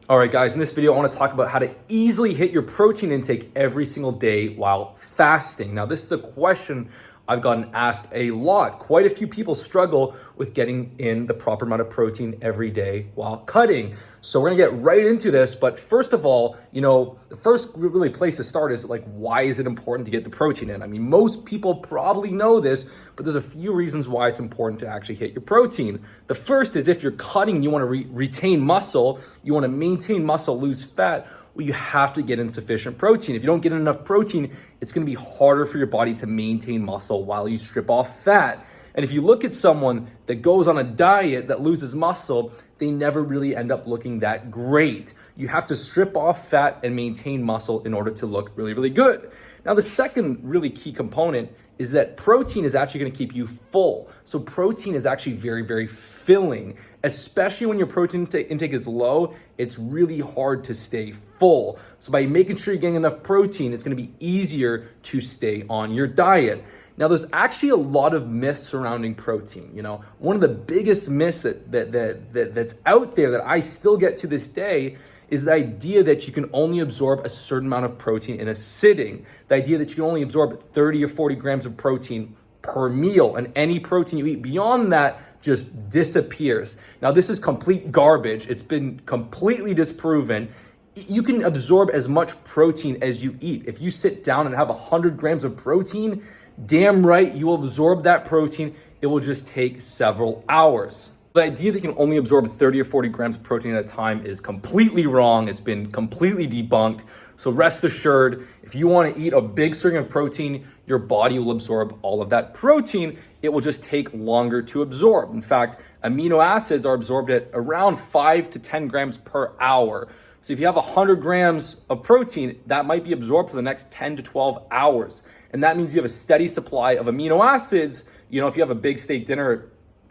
All right, guys, in this video, I want to talk about how to easily hit your protein intake every single day while fasting. Now, this is a question I've gotten asked a lot. Quite a few people struggle with getting in the proper amount of protein every day while cutting. So we're gonna get right into this. But first of all, the first really place to start is like, why is it important to get the protein in? I mean, most people probably know this, but there's a few reasons why it's important to actually hit your protein. The first is if you're cutting and you wanna retain muscle, you wanna maintain muscle, lose fat, well, you have to get in sufficient protein. If you don't get enough protein, it's gonna be harder for your body to maintain muscle while you strip off fat. And if you look at someone that goes on a diet that loses muscle, they never really end up looking that great. You have to strip off fat and maintain muscle in order to look really, really good. Now, the second really key component is that protein is actually gonna keep you full. So protein is actually very, very filling, especially when your protein intake is low. It's really hard to stay full. So by making sure you're getting enough protein, it's gonna be easier to stay on your diet. Now, there's actually a lot of myths surrounding protein. One of the biggest myths that's out there that I still get to this day is the idea that you can only absorb a certain amount of protein in a sitting. The idea that you can only absorb 30 or 40 grams of protein per meal, and any protein you eat beyond that just disappears. Now, this is complete garbage. It's been completely disproven. You can absorb as much protein as you eat. If you sit down and have 100 grams of protein, damn right, you will absorb that protein. It will just take several hours. The idea that you can only absorb 30 or 40 grams of protein at a time is completely wrong. It's been completely debunked. So rest assured, if you want to eat a big serving of protein, your body will absorb all of that protein. It will just take longer to absorb. In fact, amino acids are absorbed at around 5 to 10 grams per hour. So if you have 100 grams of protein, that might be absorbed for the next 10 to 12 hours. And that means you have a steady supply of amino acids, if you have a big steak dinner at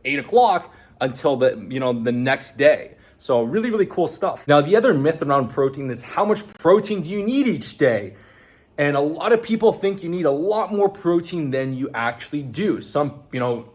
8 o'clock until the next day. So really, really cool stuff. Now, the other myth around protein is how much protein do you need each day? And a lot of people think you need a lot more protein than you actually do. Some,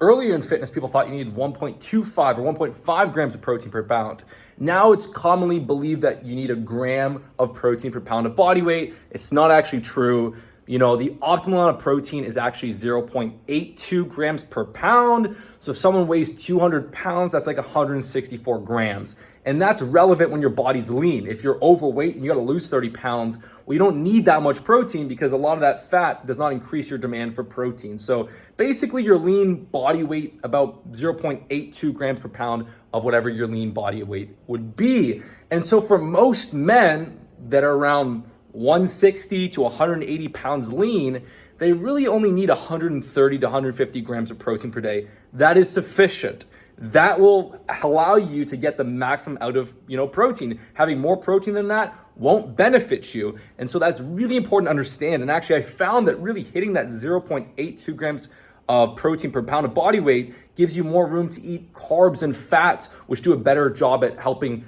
earlier in fitness, people thought you needed 1.25 or 1.5 grams of protein per pound. Now it's commonly believed that you need a gram of protein per pound of body weight. It's not actually true. The optimal amount of protein is actually 0.82 grams per pound. So if someone weighs 200 pounds, that's like 164 grams. And that's relevant when your body's lean. If you're overweight and you gotta lose 30 pounds, well, you don't need that much protein because a lot of that fat does not increase your demand for protein. So basically your lean body weight, about 0.82 grams per pound of whatever your lean body weight would be. And so for most men that are around 160 to 180 pounds lean, they really only need 130 to 150 grams of protein per day. That is sufficient. That will allow you to get the maximum out of, protein. Having more protein than that won't benefit you. And so that's really important to understand. And actually, I found that really hitting that 0.82 grams of protein per pound of body weight gives you more room to eat carbs and fats, which do a better job at helping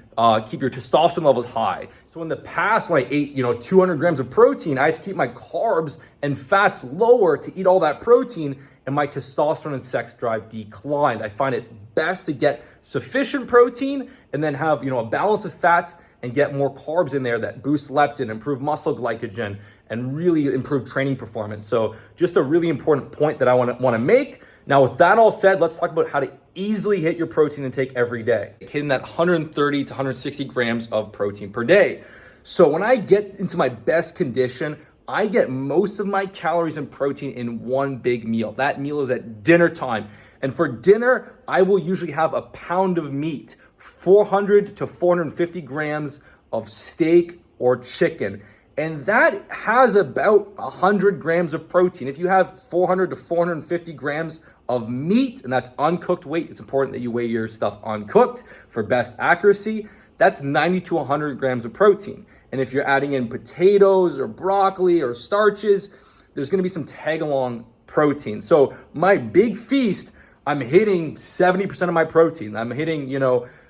keep your testosterone levels high. So in the past, when I ate 200 grams of protein, I had to keep my carbs and fats lower to eat all that protein, and my testosterone and sex drive declined. I find it best to get sufficient protein and then have a balance of fats and get more carbs in there that boost leptin, improve muscle glycogen, and really improve training performance. So just a really important point that I want to make. Now, with that all said, let's talk about how to easily hit your protein intake every day, hitting that 130 to 160 grams of protein per day. So when I get into my best condition, I get most of my calories and protein in one big meal. That meal is at dinner time. And for dinner, I will usually have a pound of meat, 400 to 450 grams of steak or chicken. And that has about 100 grams of protein. If you have 400 to 450 grams of meat, and that's uncooked weight, it's important that you weigh your stuff uncooked for best accuracy. That's 90 to 100 grams of protein. And if you're adding in potatoes or broccoli or starches, there's gonna be some tag-along protein. So my big feast, I'm hitting 70% of my protein. I'm hitting,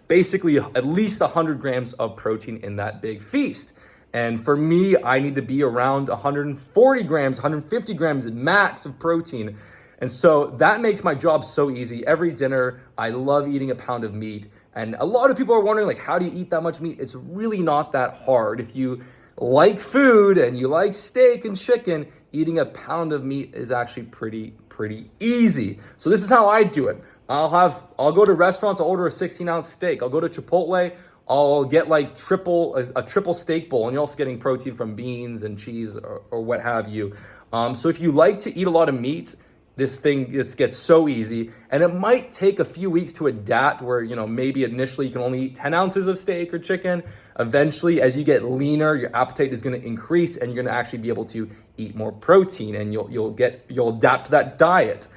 basically at least 100 grams of protein in that big feast. And for me, I need to be around 140 grams, 150 grams max of protein. And so that makes my job so easy. Every dinner, I love eating a pound of meat. And a lot of people are wondering, like, how do you eat that much meat? It's really not that hard. If you like food and you like steak and chicken, eating a pound of meat is actually pretty easy. So this is how I do it. I'll go to restaurants, I'll order a 16-ounce steak. I'll go to Chipotle, I'll get like a triple steak bowl, and you're also getting protein from beans and cheese or what have you. So if you like to eat a lot of meat, this thing gets so easy, and it might take a few weeks to adapt where, maybe initially you can only eat 10 ounces of steak or chicken. Eventually, as you get leaner, your appetite is going to increase and you're going to actually be able to eat more protein, and you'll adapt to that diet.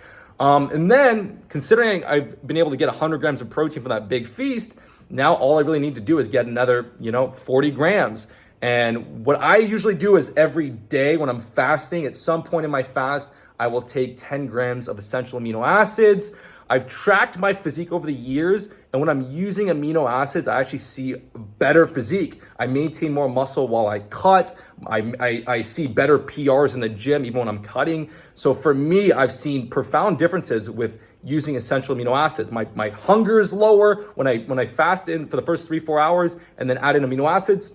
And then, considering I've been able to get 100 grams of protein from that big feast, now all I really need to do is get another, 40 grams. And what I usually do is every day when I'm fasting, at some point in my fast, I will take 10 grams of essential amino acids. I've tracked my physique over the years, and when I'm using amino acids, I actually see better physique. I maintain more muscle while I cut. I see better PRs in the gym even when I'm cutting. So for me, I've seen profound differences with using essential amino acids. My hunger is lower when I fast in for the first 3-4 hours and then add in amino acids.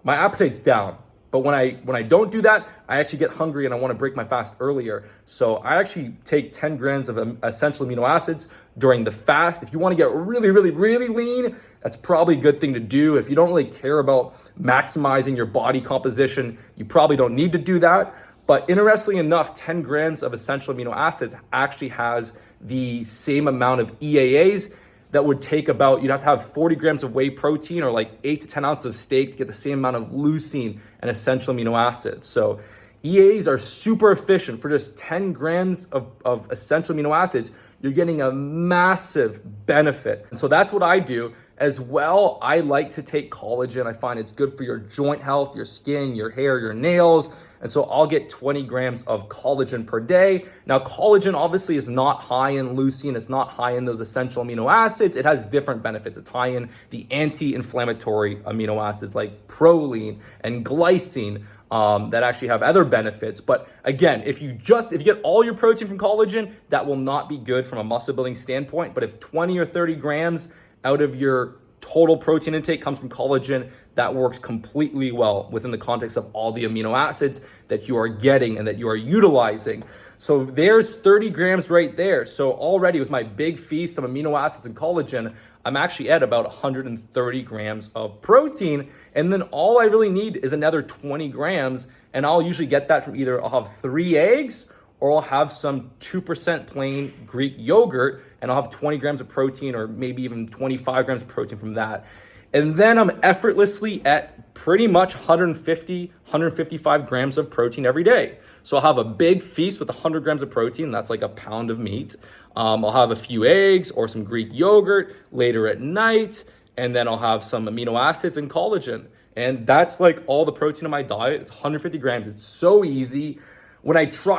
My appetite's down. But when I don't do that, I actually get hungry and I want to break my fast earlier. So I actually take 10 grams of essential amino acids during the fast. If you want to get really lean, that's probably a good thing to do. If you don't really care about maximizing your body composition, you probably don't need to do that. But interestingly enough, 10 grams of essential amino acids actually has the same amount of EAAs that would take about, you'd have to have 40 grams of whey protein or like 8 to 10 ounces of steak to get the same amount of leucine and essential amino acids. So EAs are super efficient. For just 10 grams of essential amino acids, you're getting a massive benefit. And so that's what I do. As well, I like to take collagen. I find it's good for your joint health, your skin, your hair, your nails. And so I'll get 20 grams of collagen per day. Now, collagen obviously is not high in leucine. It's not high in those essential amino acids. It has different benefits. It's high in the anti-inflammatory amino acids like proline and glycine that actually have other benefits. But again, if you get all your protein from collagen, that will not be good from a muscle building standpoint. But if 20 or 30 grams out of your total protein intake comes from collagen, that works completely well within the context of all the amino acids that you are getting and that you are utilizing. So there's 30 grams right there. So already with my big feast of amino acids and collagen, I'm actually at about 130 grams of protein. And then all I really need is another 20 grams. And I'll usually get that from either I'll have 3 eggs or I'll have some 2% plain Greek yogurt, and I'll have 20 grams of protein or maybe even 25 grams of protein from that. And then I'm effortlessly at pretty much 155 grams of protein every day. So I'll have a big feast with 100 grams of protein. That's like a pound of meat. I'll have a few eggs or some Greek yogurt later at night. And then I'll have some amino acids and collagen. And that's like all the protein in my diet. It's 150 grams. It's so easy. When I used to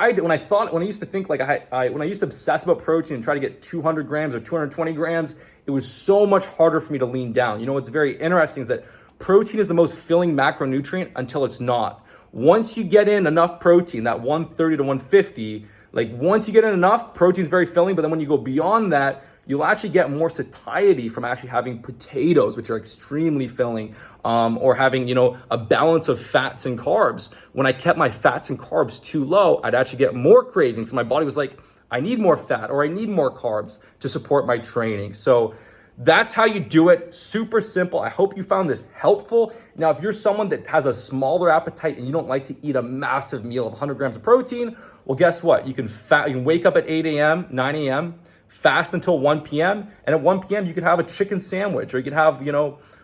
obsess about protein and try to get 200 grams or 220 grams, it was so much harder for me to lean down. What's very interesting is that protein is the most filling macronutrient until it's not. Once you get in enough protein, that 130 to 150, once you get in enough, protein's very filling, but then when you go beyond that, you'll actually get more satiety from actually having potatoes, which are extremely filling, or having, a balance of fats and carbs. When I kept my fats and carbs too low, I'd actually get more cravings. So my body was like, I need more fat or I need more carbs to support my training. So that's how you do it. Super simple. I hope you found this helpful. Now, if you're someone that has a smaller appetite and you don't like to eat a massive meal of 100 grams of protein, well, guess what? You can wake up at 8 a.m., 9 a.m., fast until 1 p.m. And at 1 p.m., you could have a chicken sandwich, or you could have,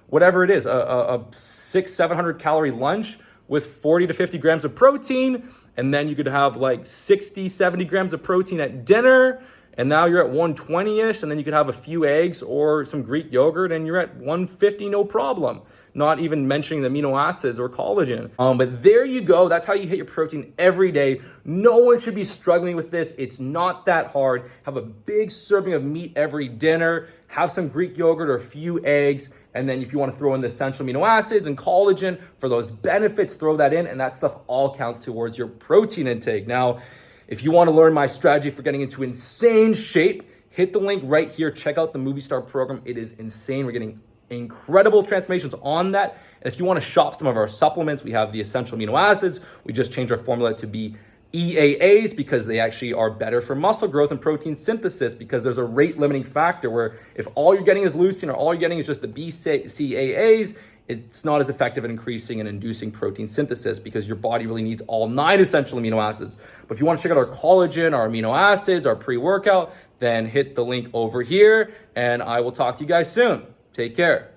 whatever it is, a 600-700 calorie lunch with 40 to 50 grams of protein. And then you could have like 60, 70 grams of protein at dinner. And now you're at 120-ish. And then you could have a few eggs or some Greek yogurt and you're at 150, no problem. Not even mentioning the amino acids or collagen. But there you go. That's how you hit your protein every day. No one should be struggling with this. It's not that hard. Have a big serving of meat every dinner. Have some Greek yogurt or a few eggs. And then if you want to throw in the essential amino acids and collagen for those benefits, throw that in. And that stuff all counts towards your protein intake. Now, if you want to learn my strategy for getting into insane shape, hit the link right here. Check out the Movie Star program. It is insane. We're getting incredible transformations on that. And if you want to shop some of our supplements, we have the essential amino acids. We just changed our formula to be EAAs because they actually are better for muscle growth and protein synthesis, because there's a rate limiting factor where if all you're getting is leucine or all you're getting is just the BCAAs, it's not as effective at increasing and inducing protein synthesis because your body really needs all 9 essential amino acids. But if you want to check out our collagen, our amino acids, our pre-workout, then hit the link over here, and I will talk to you guys soon. Take care.